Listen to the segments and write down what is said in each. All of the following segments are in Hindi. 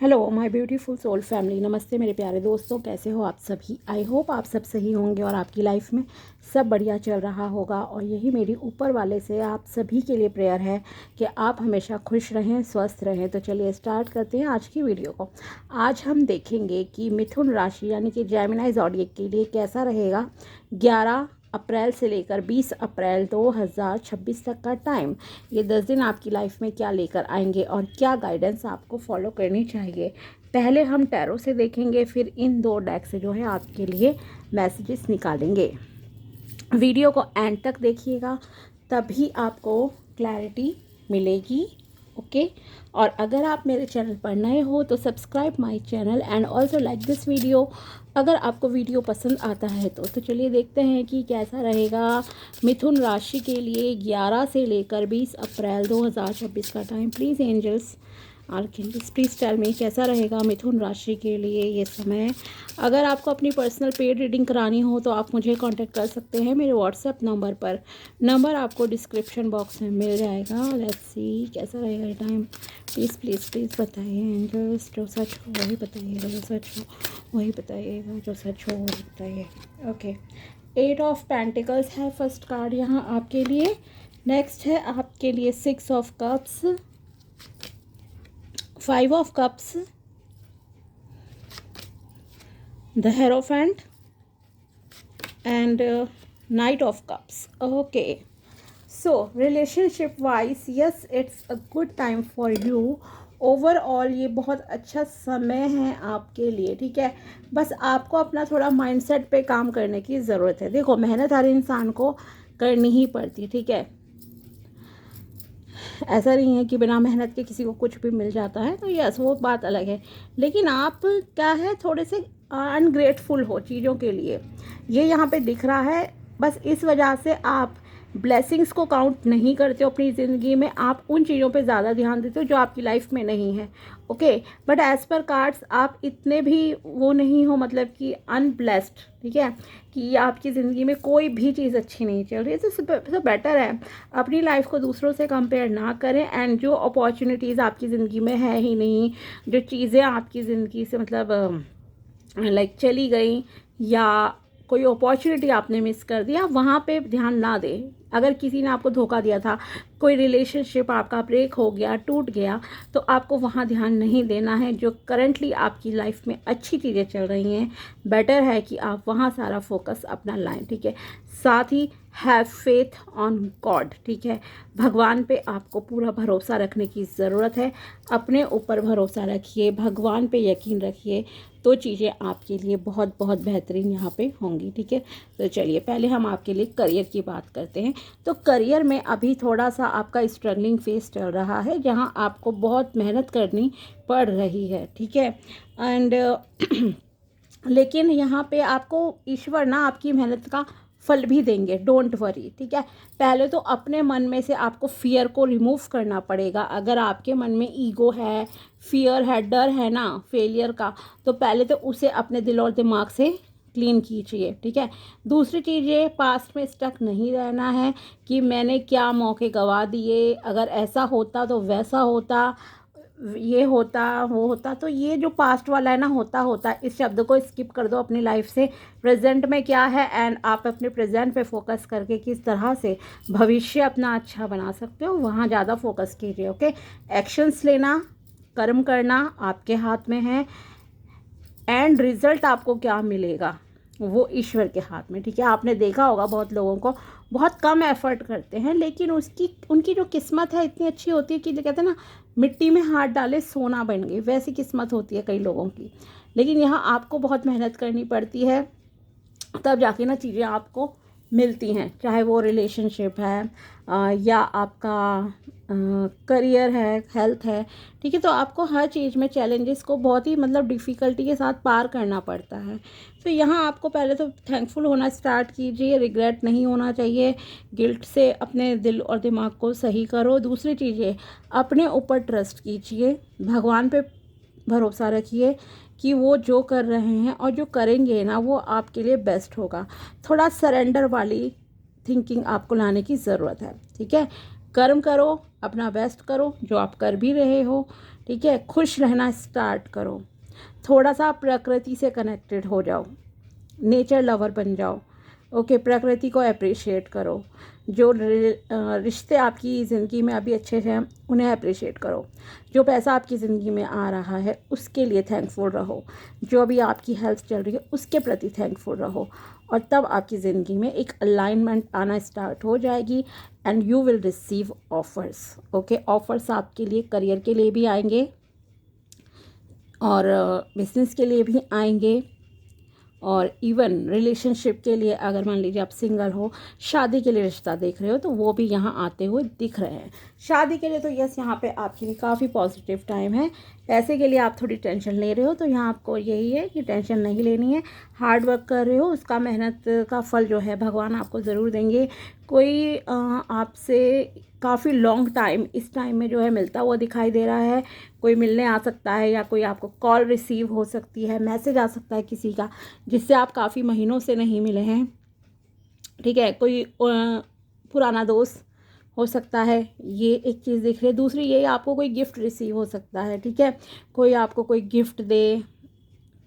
Hello my beautiful soul family, नमस्ते मेरे प्यारे दोस्तों, कैसे हो आप सभी। आई होप आप सब सही होंगे और आपकी लाइफ में सब बढ़िया चल रहा होगा। और यही मेरी ऊपर वाले से आप सभी के लिए प्रेयर है कि आप हमेशा खुश रहें, स्वस्थ रहें। तो चलिए स्टार्ट करते हैं आज की वीडियो को। आज हम देखेंगे कि मिथुन राशि यानी कि जेमिनी ज़ोडिएक के लिए कैसा रहेगा 11 अप्रैल से लेकर 20 अप्रैल 2026 तक का टाइम। ये 10 दिन आपकी लाइफ में क्या लेकर आएंगे और क्या गाइडेंस आपको फॉलो करनी चाहिए। पहले हम टैरो से देखेंगे, फिर इन दो डेक से जो है आपके लिए मैसेजेस निकालेंगे। वीडियो को एंड तक देखिएगा, तभी आपको क्लैरिटी मिलेगी। ओके और अगर आप मेरे चैनल पर नए हो तो subscribe my channel and also like this video. अगर आपको वीडियो पसंद आता है तो चलिए देखते हैं कि कैसा रहेगा मिथुन राशि के लिए 11 से लेकर 20 अप्रैल 2026 का time. Please angels archangels please tell me कैसा रहेगा मिथुन राशि के लिए ये समय। अगर आपको अपनी पर्सनल पेड रीडिंग करानी हो तो आप मुझे कांटेक्ट कर सकते हैं मेरे व्हाट्सएप नंबर पर। नंबर आपको डिस्क्रिप्शन बॉक्स में मिल जाएगा। लेट्स सी कैसा रहेगा ये टाइम। प्लीज़ प्लीज़ प्लीज़ बताइए एंजल्स, जो सच हो वही बताइएगा, जो सच हो वही बताइएगा, जो सच हो वही बताइए। ओके, 8 ऑफ पेंटिकल्स है फर्स्ट कार्ड यहाँ आपके लिए। नेक्स्ट है आपके लिए 6 of cups, 5 of cups, the Hierophant and Knight of cups. Okay, so relationship wise, yes, it's a good time for you. Overall ये बहुत अच्छा समय है आपके लिए, ठीक है। बस आपको अपना थोड़ा माइंडसेट पे काम करने की ज़रूरत है। देखो, मेहनत हर इंसान को करनी ही पड़ती है, ठीक है। ऐसा नहीं है कि बिना मेहनत के किसी को कुछ भी मिल जाता है, तो यस वो बात अलग है। लेकिन आप क्या है, थोड़े से अनग्रेटफुल हो चीज़ों के लिए, ये यहाँ पे दिख रहा है। बस इस वजह से आप ब्लेसिंग्स को काउंट नहीं करते हो अपनी ज़िंदगी में। आप उन चीज़ों पे ज़्यादा ध्यान देते हो जो आपकी लाइफ में नहीं है। Okay, but as per cards आप इतने भी वो नहीं हो, मतलब कि अनब्लेस्ड, ठीक है, कि आपकी ज़िंदगी में कोई भी चीज़ अच्छी नहीं चल रही है। तो बेटर है अपनी लाइफ को दूसरों से कंपेयर ना करें। एंड जो अपॉर्चुनिटीज़ आपकी ज़िंदगी में है ही नहीं, जो चीज़ें आपकी ज़िंदगी से मतलब लाइक चली गई या कोई अपॉर्चुनिटी आपने मिस कर दिया, वहाँ पे ध्यान ना दें। अगर किसी ने आपको धोखा दिया था, कोई रिलेशनशिप आपका ब्रेक हो गया, टूट गया, तो आपको वहाँ ध्यान नहीं देना है। जो करंटली आपकी लाइफ में अच्छी चीज़ें चल रही हैं, बेटर है कि आप वहाँ सारा फोकस अपना लाएं, ठीक है। साथ he have faith on God, ठीक है। भगवान पे आपको पूरा भरोसा रखने की ज़रूरत है। अपने ऊपर भरोसा रखिए, भगवान पे यकीन रखिए, तो चीज़ें आपके लिए बहुत बहुत बेहतरीन यहाँ पे होंगी, ठीक है। तो चलिए पहले हम आपके लिए करियर की बात करते हैं। तो करियर में अभी थोड़ा सा आपका स्ट्रगलिंग फेस चल रहा है, जहाँ आपको बहुत मेहनत करनी पड़ रही है, ठीक है। एंड लेकिन यहाँ पे आपको ईश्वर ना आपकी मेहनत का फल भी देंगे, डोंट वरी, ठीक है। पहले तो अपने मन में से आपको फियर को रिमूव करना पड़ेगा। अगर आपके मन में ईगो है, फियर है, डर है ना फेलियर का, तो पहले तो उसे अपने दिल और दिमाग से क्लीन कीजिए, ठीक है। दूसरी चीज़, ये पास्ट में स्टक नहीं रहना है कि मैंने क्या मौके गंवा दिए, अगर ऐसा होता तो वैसा होता, ये होता वो होता। तो ये जो पास्ट वाला है ना, होता होता, इस शब्द को स्किप कर दो अपनी लाइफ से। प्रेजेंट में क्या है, एंड आप अपने प्रेजेंट पे फोकस करके किस तरह से भविष्य अपना अच्छा बना सकते हो, वहाँ ज़्यादा फोकस कीजिए। ओके, एक्शंस लेना, कर्म करना आपके हाथ में है। एंड रिजल्ट आपको क्या मिलेगा वो ईश्वर के हाथ में, ठीक है। आपने देखा होगा बहुत लोगों को बहुत कम एफर्ट करते हैं, लेकिन उनकी जो किस्मत है इतनी अच्छी होती है कि जो कहते हैं ना, मिट्टी में हाथ डाले सोना बन गई, वैसी किस्मत होती है कई लोगों की। लेकिन यहाँ आपको बहुत मेहनत करनी पड़ती है, तब जाके ना चीज़ें आपको मिलती हैं। चाहे वो रिलेशनशिप है या आपका करियर है, हेल्थ है, ठीक है। तो आपको हर चीज़ में चैलेंजेस को बहुत ही मतलब डिफ़िकल्टी के साथ पार करना पड़ता है। तो यहाँ आपको पहले तो थैंकफुल होना स्टार्ट कीजिए, रिग्रेट नहीं होना चाहिए, गिल्ट से अपने दिल और दिमाग को सही करो। दूसरी चीज़ें, अपने ऊपर ट्रस्ट कीजिए, भगवान पे भरोसा रखिए कि वो जो कर रहे हैं और जो करेंगे ना, वो आपके लिए बेस्ट होगा। थोड़ा सरेंडर वाली थिंकिंग आपको लाने की ज़रूरत है, ठीक है। कर्म करो, अपना बेस्ट करो, जो आप कर भी रहे हो, ठीक है। खुश रहना स्टार्ट करो, थोड़ा सा प्रकृति से कनेक्टेड हो जाओ, नेचर लवर बन जाओ, ओके। प्रकृति को अप्रिशिएट करो, जो रिश्ते आपकी ज़िंदगी में अभी अच्छे हैं उन्हें अप्रिशिएट करो, जो पैसा आपकी ज़िंदगी में आ रहा है उसके लिए थैंकफुल रहो, जो अभी आपकी हेल्थ चल रही है उसके प्रति थैंकफुल रहो, और तब आपकी ज़िंदगी में एक अलाइनमेंट आना स्टार्ट हो जाएगी and you will receive offers, okay. Offers आपके लिए करियर के लिए भी आएंगे और बिजनेस के लिए भी आएंगे, और इवन रिलेशनशिप के लिए, अगर मान लीजिए आप सिंगल हो, शादी के लिए रिश्ता देख रहे हो तो वो भी यहाँ आते हुए दिख रहे हैं। शादी के लिए तो यस, यहाँ पे आपके लिए काफ़ी पॉजिटिव टाइम है। पैसे के लिए आप थोड़ी टेंशन ले रहे हो तो यहाँ आपको यही है कि टेंशन नहीं लेनी है, हार्ड वर्क कर रहे हो, उसका मेहनत का फल जो है भगवान आपको ज़रूर देंगे। कोई आपसे काफ़ी लॉन्ग टाइम इस टाइम में जो है मिलता हुआ दिखाई दे रहा है, कोई मिलने आ सकता है, या कोई आपको कॉल रिसीव हो सकती है, मैसेज आ सकता है किसी का जिससे आप काफ़ी महीनों से नहीं मिले हैं, ठीक है। कोई पुराना दोस्त हो सकता है, ये एक चीज़ दिख रही है। दूसरी ये आपको कोई गिफ्ट रिसीव हो सकता है, ठीक है। कोई आपको कोई गिफ्ट दे,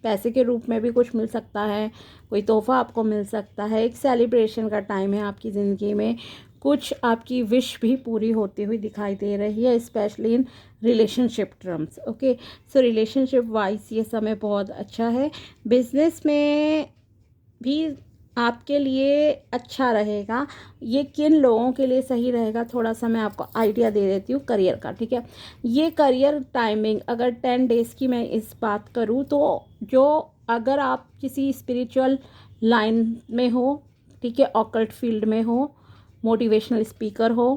पैसे के रूप में भी कुछ मिल सकता है, कोई तोहफ़ा आपको मिल सकता है। एक सेलिब्रेशन का टाइम है आपकी ज़िंदगी में, कुछ आपकी विश भी पूरी होती हुई दिखाई दे रही है, specially in relationship terms, okay. So relationship wise ये समय बहुत अच्छा है। बिजनेस में भी आपके लिए अच्छा रहेगा। ये किन लोगों के लिए सही रहेगा, थोड़ा सा मैं आपको आइडिया दे देती हूँ करियर का, ठीक है। ये करियर टाइमिंग अगर 10 डेज़ की मैं इस बात करूँ तो, जो अगर आप किसी स्पिरिचुअल लाइन में हो, ठीक है, ऑकल्ट फील्ड में हो, मोटिवेशनल स्पीकर हो,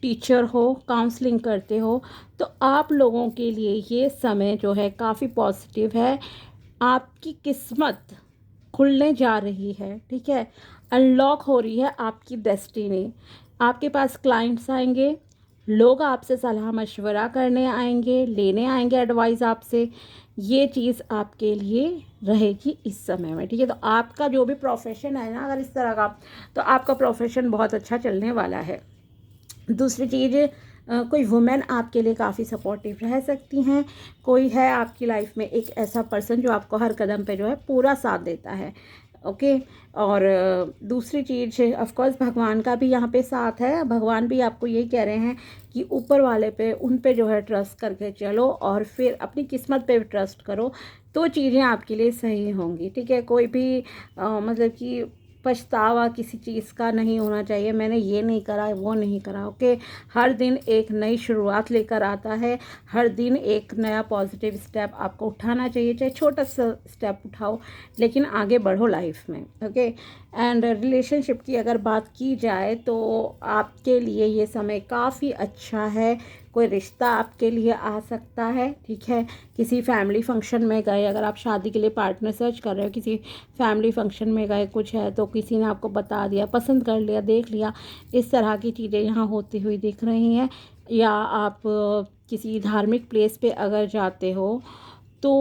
टीचर हो, काउंसलिंग करते हो, तो आप लोगों के लिए ये समय जो है काफ़ी पॉजिटिव है। आपकी किस्मत खुलने जा रही है, ठीक है। अनलॉक हो रही है आपकी डेस्टिनी। आपके पास क्लाइंट्स आएंगे, लोग आपसे सलाह मशवरा करने आएंगे, लेने आएंगे एडवाइस आपसे। ये चीज़ आपके लिए रहेगी इस समय में, ठीक है। तो आपका जो भी प्रोफेशन है ना, अगर इस तरह का, तो आपका प्रोफेशन बहुत अच्छा चलने वाला है। दूसरी चीज़, कोई वुमेन आपके लिए काफ़ी सपोर्टिव रह सकती हैं। कोई है आपकी लाइफ में एक ऐसा पर्सन जो आपको हर कदम पे जो है पूरा साथ देता है, ओके। और दूसरी चीज़ ऑफ कोर्स भगवान का भी यहाँ पे साथ है। भगवान भी आपको यही कह रहे हैं कि ऊपर वाले पे, उन पे जो है ट्रस्ट करके चलो, और फिर अपनी किस्मत पे भी ट्रस्ट करो, तो चीज़ें आपके लिए सही होंगी, ठीक है। कोई भी मतलब कि पछतावा किसी चीज़ का नहीं होना चाहिए, मैंने ये नहीं करा, वो नहीं करा, ओके। हर दिन एक नई शुरुआत लेकर आता है, हर दिन एक नया पॉजिटिव स्टेप आपको उठाना चाहिए, चाहे छोटा सा स्टेप उठाओ, लेकिन आगे बढ़ो लाइफ में, ओके। एंड रिलेशनशिप की अगर बात की जाए तो आपके लिए ये समय काफ़ी अच्छा है। कोई रिश्ता आपके लिए आ सकता है, ठीक है। किसी फैमिली फंक्शन में गए, अगर आप शादी के लिए पार्टनर सर्च कर रहे हो, किसी फैमिली फंक्शन में गए, कुछ है तो किसी ने आपको बता दिया, पसंद कर लिया, देख लिया, इस तरह की चीज़ें यहाँ होती हुई दिख रही हैं। या आप किसी धार्मिक प्लेस पे अगर जाते हो तो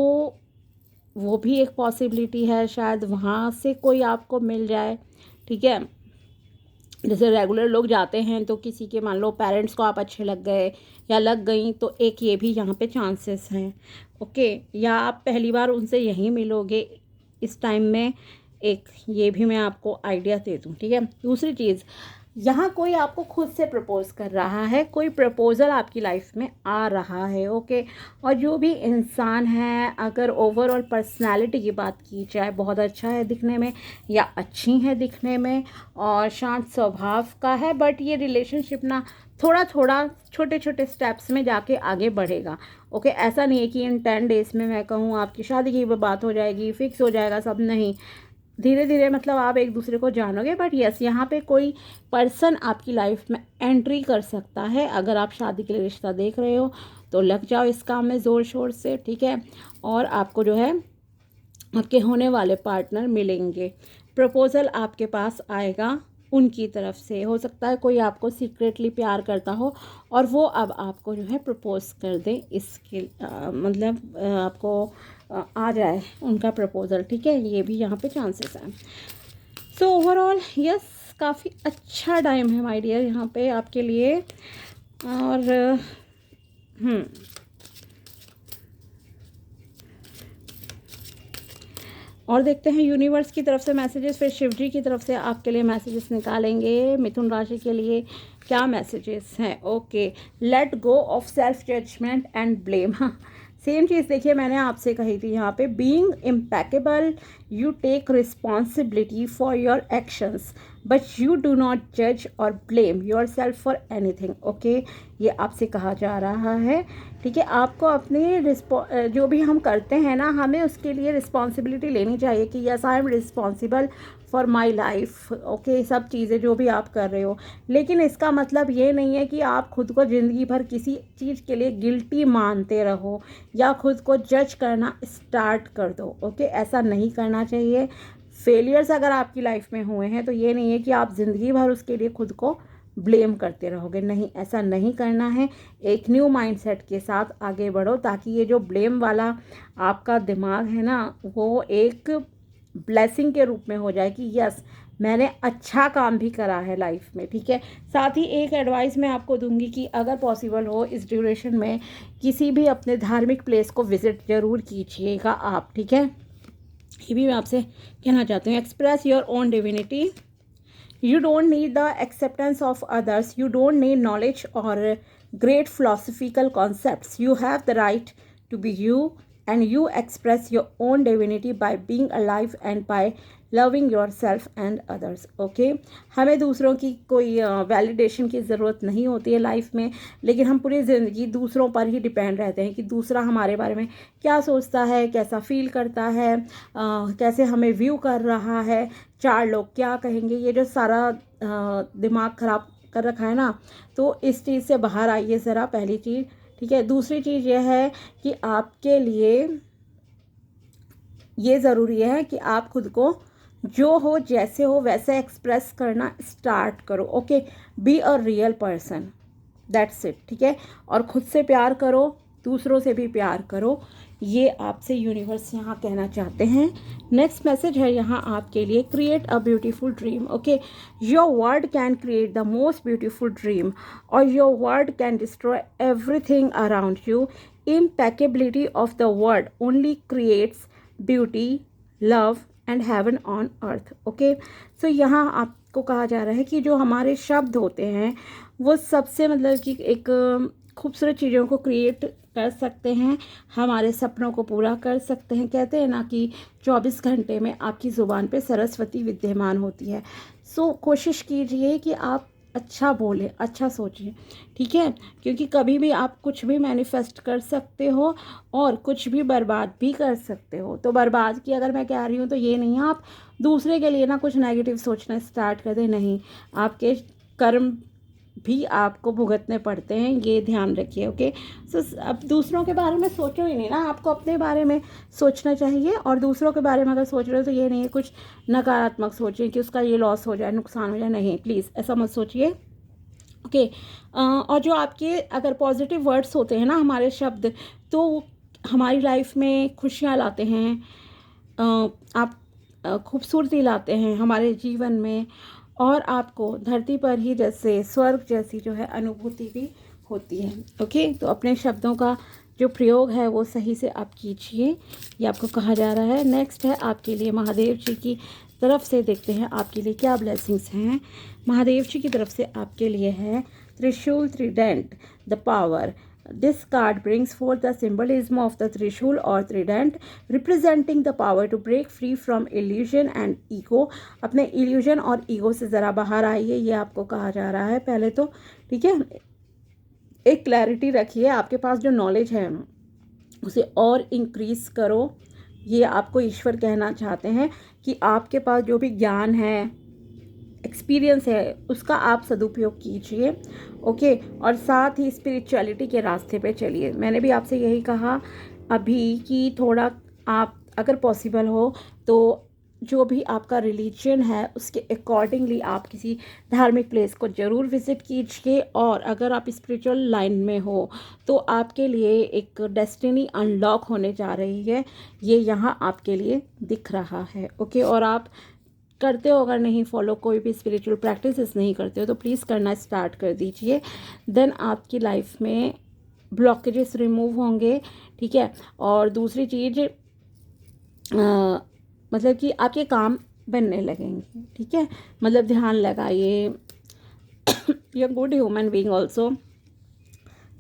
वो भी एक पॉसिबिलिटी है, शायद वहाँ से कोई आपको मिल जाए, ठीक है। जैसे रेगुलर लोग जाते हैं तो किसी के मान लो पेरेंट्स को आप अच्छे लग गए या लग गई, तो एक ये भी यहाँ पे चांसेस हैं, ओके। या आप पहली बार उनसे यहीं मिलोगे इस टाइम में, एक ये भी मैं आपको आइडिया दे दूँ, ठीक है। दूसरी चीज़, यहाँ कोई आपको खुद से प्रपोज कर रहा है, कोई प्रपोज़ल आपकी लाइफ में आ रहा है, ओके। और जो भी इंसान है, अगर ओवरऑल पर्सनालिटी की बात की जाए, बहुत अच्छा है दिखने में या अच्छी है दिखने में, और शांत स्वभाव का है, बट ये रिलेशनशिप ना थोड़ा थोड़ा छोटे छोटे स्टेप्स में जाके आगे बढ़ेगा, ओके। ऐसा नहीं है कि इन 10 डेज़ में मैं कहूँ आपकी शादी की बात हो जाएगी, फिक्स हो जाएगा सब, नहीं। धीरे धीरे मतलब आप एक दूसरे को जानोगे, बट यस, यहाँ पे कोई पर्सन आपकी लाइफ में एंट्री कर सकता है। अगर आप शादी के लिए रिश्ता देख रहे हो तो लग जाओ इस काम में ज़ोर शोर से, ठीक है। और आपको जो है आपके होने वाले पार्टनर मिलेंगे, प्रपोज़ल आपके पास आएगा उनकी तरफ से। हो सकता है कोई आपको सीक्रेटली प्यार करता हो और वो अब आपको जो है प्रपोज़ कर दे, इसके मतलब आपको आ जाए उनका प्रपोज़ल, ठीक है। ये भी यहाँ पे चांसेस हैं। सो ओवरऑल यस, काफ़ी अच्छा टाइम है माय डियर यहाँ पे आपके लिए। और और देखते हैं यूनिवर्स की तरफ से मैसेजेस, फिर शिव जी की तरफ से आपके लिए मैसेजेस निकालेंगे। मिथुन राशि के लिए क्या मैसेजेस हैं? Okay, let go of self judgment and blame. हाँ, सेम चीज़ देखिए मैंने आपसे कही थी यहाँ पे, being impeccable, you take responsibility for your actions but you do not जज और blame yourself for anything. Okay, ये आपसे कहा जा रहा है। ठीक है, आपको अपनी जो भी हम करते हैं ना, हमें उसके लिए रिस्पॉन्सिबिलिटी लेनी चाहिए कि yes I am responsible for my life. Okay, सब चीज़ें जो भी आप कर रहे हो, लेकिन इसका मतलब ये नहीं है कि आप खुद को ज़िंदगी भर किसी चीज़ के लिए गिल्टी मानते रहो या खुद को जज करना स्टार्ट कर दो। ओके, ऐसा नहीं करना चाहिए। फेलियर्स अगर आपकी लाइफ में हुए हैं तो ये नहीं है कि आप ज़िंदगी भर उसके लिए खुद को ब्लेम करते रहोगे, नहीं, ऐसा नहीं करना है। एक न्यू माइंडसेट के साथ आगे बढ़ो ताकि ये जो ब्लेम वाला आपका दिमाग है ना, वो एक ब्लेसिंग के रूप में हो जाए कि यस मैंने अच्छा काम भी करा है लाइफ में। ठीक है, साथ ही एक एडवाइस मैं आपको दूंगी कि अगर पॉसिबल हो इस ड्यूरेशन में किसी भी अपने धार्मिक प्लेस को विज़िट ज़रूर कीजिएगा आप। ठीक है, ये भी मैं आपसे कहना चाहती हूँ। Express your own divinity, you don't need the acceptance of others, you don't need knowledge or great philosophical concepts, you have the right to be you and you express your own divinity by being alive and by loving your self and others. Okay, हमें दूसरों की कोई वैलिडेशन की ज़रूरत नहीं होती है लाइफ में, लेकिन हम पूरी ज़िंदगी दूसरों पर ही डिपेंड रहते हैं कि दूसरा हमारे बारे में क्या सोचता है, कैसा फील करता है, कैसे हमें व्यू कर रहा है, चार लोग क्या कहेंगे, ये जो सारा दिमाग ख़राब कर रखा है ना, तो इस चीज़ से बाहर आइए ज़रा, पहली चीज़। ठीक है, दूसरी चीज़ यह है कि आपके लिए ये ज़रूरी है कि आप खुद को जो हो जैसे हो वैसे एक्सप्रेस करना स्टार्ट करो। Okay, be a real person, that's it. ठीक है, और खुद से प्यार करो, दूसरों से भी प्यार करो, ये आपसे यूनिवर्स यहाँ कहना चाहते हैं। नेक्स्ट मैसेज है यहाँ आपके लिए, create a beautiful dream. Okay, your word can create the most beautiful dream और your word can destroy everything around you. Impeccability of the word only creates beauty, love and heaven on earth. Okay, so यहाँ आपको कहा जा रहा है कि जो हमारे शब्द होते हैं वो सबसे मतलब कि एक खूबसूरत चीज़ों को क्रिएट कर सकते हैं, हमारे सपनों को पूरा कर सकते हैं। कहते हैं ना कि 24 घंटे में आपकी ज़ुबान पे सरस्वती विद्यमान होती है। सो कोशिश कीजिए कि आप अच्छा बोलें, अच्छा सोचें। ठीक है, क्योंकि कभी भी आप कुछ भी मैनिफेस्ट कर सकते हो और कुछ भी बर्बाद भी कर सकते हो। तो बर्बाद की अगर मैं कह रही हूँ तो ये नहीं है आप दूसरे के लिए ना कुछ नेगेटिव सोचना स्टार्ट कर दें, नहीं, आपके कर्म भी आपको भुगतने पड़ते हैं, ये ध्यान रखिए। ओके, सो अब दूसरों के बारे में सोचो ही नहीं ना, आपको अपने बारे में सोचना चाहिए। और दूसरों के बारे में अगर सोच रहे हो तो ये नहीं है कुछ नकारात्मक सोचें कि उसका ये लॉस हो जाए, नुकसान हो जाए, नहीं, प्लीज़ ऐसा मत सोचिए। ओके, और जो आपके अगर पॉजिटिव वर्ड्स होते हैं ना, हमारे शब्द, तो हमारी लाइफ में खुशियाँ लाते हैं, आप खूबसूरती लाते हैं हमारे जीवन में, और आपको धरती पर ही जैसे स्वर्ग जैसी जो है अनुभूति भी होती है। ओके, तो अपने शब्दों का जो प्रयोग है वो सही से आप कीजिए, ये आपको कहा जा रहा है। नेक्स्ट है आपके लिए महादेव जी की तरफ से, देखते हैं आपके लिए क्या ब्लेसिंग्स हैं। महादेव जी की तरफ से आपके लिए है त्रिशूल, Trident, the power. This card brings forth the symbolism of the Trishul or Trident, representing the power to break free from illusion and ego. अपने illusion और ego से ज़रा बाहर आइए, ये आपको कहा जा रहा है पहले तो। ठीक है, एक क्लैरिटी रखिए, आपके पास जो नॉलेज है उसे और इंक्रीज़ करो, ये आपको ईश्वर कहना चाहते हैं कि आपके पास जो भी ज्ञान है, एक्सपीरियंस है, उसका आप सदुपयोग कीजिए। ओके, और साथ ही स्पिरिचुअलिटी के रास्ते पे चलिए। मैंने भी आपसे यही कहा अभी कि थोड़ा आप अगर पॉसिबल हो तो जो भी आपका रिलीजन है उसके अकॉर्डिंगली आप किसी धार्मिक प्लेस को ज़रूर विज़िट कीजिए। और अगर आप स्पिरिचुअल लाइन में हो तो आपके लिए एक डेस्टिनी अनलॉक होने जा रही है, ये यहाँ आपके लिए दिख रहा है। ओके, और आप करते हो, अगर नहीं फॉलो कोई भी स्पिरिचुअल प्रैक्टिसेस नहीं करते हो तो प्लीज़ करना स्टार्ट कर दीजिए। देन आपकी लाइफ में ब्लॉकेजेस रिमूव होंगे, ठीक है। और दूसरी चीज़ मतलब कि आपके काम बनने लगेंगे, ठीक है। मतलब ध्यान लगाइए, you are good human being also.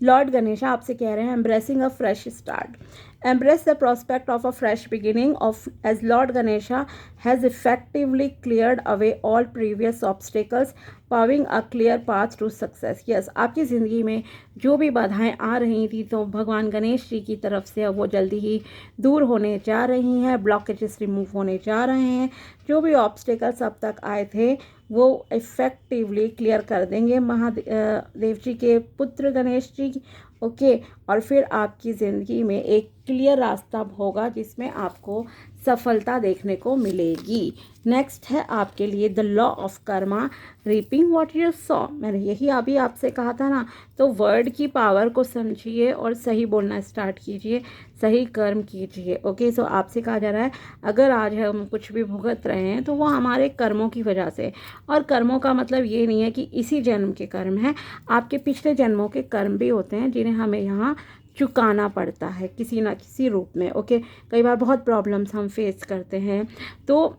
Lord Ganesha आपसे कह रहे हैं embracing a fresh start, embrace the prospect of a fresh beginning of as Lord Ganesha has effectively cleared away all previous obstacles, paving a clear path to success. Yes, आपकी ज़िंदगी में जो भी बाधाएं आ रही थी तो भगवान गणेश जी की तरफ से अब वो जल्दी ही दूर होने जा रही हैं, ब्लॉकेजेस रिमूव होने जा रहे हैं। जो भी ऑब्स्टेकल्स अब तक आए थे वो इफ़ेक्टिवली क्लियर कर देंगे महादेव जी के पुत्र गणेश जी, ओके। और फिर आपकी ज़िंदगी में एक क्लियर रास्ता होगा जिसमें आपको सफलता देखने को मिलेगी। नेक्स्ट है आपके लिए the law of Karma, reaping what you saw. मैंने यही अभी आपसे कहा था ना, तो वर्ड की पावर को समझिए और सही बोलना स्टार्ट कीजिए, सही कर्म कीजिए, ओके। सो आपसे कहा जा रहा है अगर आज हम कुछ भी भुगत रहे हैं तो वो हमारे कर्मों की वजह से, और कर्मों का मतलब ये नहीं है कि इसी जन्म के कर्म हैं, आपके पिछले जन्मों के कर्म भी होते हैं जिन्हें हमें यहाँ चुकाना पड़ता है किसी ना किसी रूप में, ओके। कई बार बहुत प्रॉब्लम्स हम फेस करते हैं, तो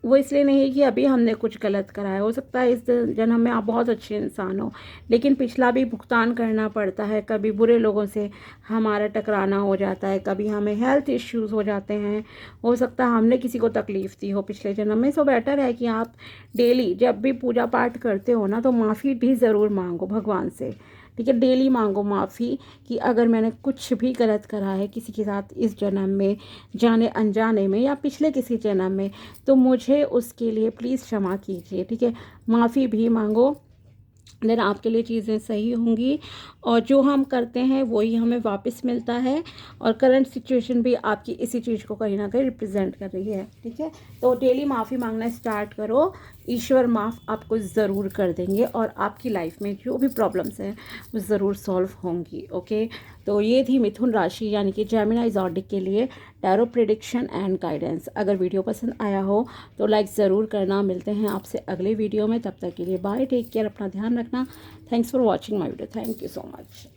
वो इसलिए नहीं है कि अभी हमने कुछ गलत करा है, हो सकता है इस जन्म में आप बहुत अच्छे इंसान हो लेकिन पिछला भी भुगतान करना पड़ता है। कभी बुरे लोगों से हमारा टकराना हो जाता है, कभी हमें हेल्थ इश्यूज़ हो जाते हैं, हो सकता है हमने किसी को तकलीफ़ दी हो पिछले जन्म में। सो बेटर है कि आप डेली जब भी पूजा पाठ करते हो ना तो माफ़ी भी ज़रूर मांगो भगवान से, ठीक है। डेली मांगो माफ़ी कि अगर मैंने कुछ भी गलत करा है किसी के साथ इस जन्म में, जाने अनजाने में या पिछले किसी जन्म में, तो मुझे उसके लिए प्लीज़ क्षमा कीजिए, ठीक है। माफ़ी भी मांगो, देन आपके लिए चीज़ें सही होंगी और जो हम करते हैं वही हमें वापस मिलता है। और करंट सिचुएशन भी आपकी इसी चीज़ को कहीं ना कहीं रिप्रेजेंट कर रही है, ठीक है। तो डेली माफ़ी मांगना स्टार्ट करो, ईश्वर माफ़ आपको ज़रूर कर देंगे और आपकी लाइफ में जो भी प्रॉब्लम्स हैं वो ज़रूर सॉल्व होंगी, ओके। तो ये थी मिथुन राशि यानी कि जेमिनी ज़ोडिएक के लिए टैरो प्रेडिक्शन एंड गाइडेंस। अगर वीडियो पसंद आया हो तो लाइक ज़रूर करना। मिलते हैं आपसे अगले वीडियो में, तब तक के लिए बाय, टेक केयर, अपना ध्यान रखना। Thanks for watching my video, thank you so much.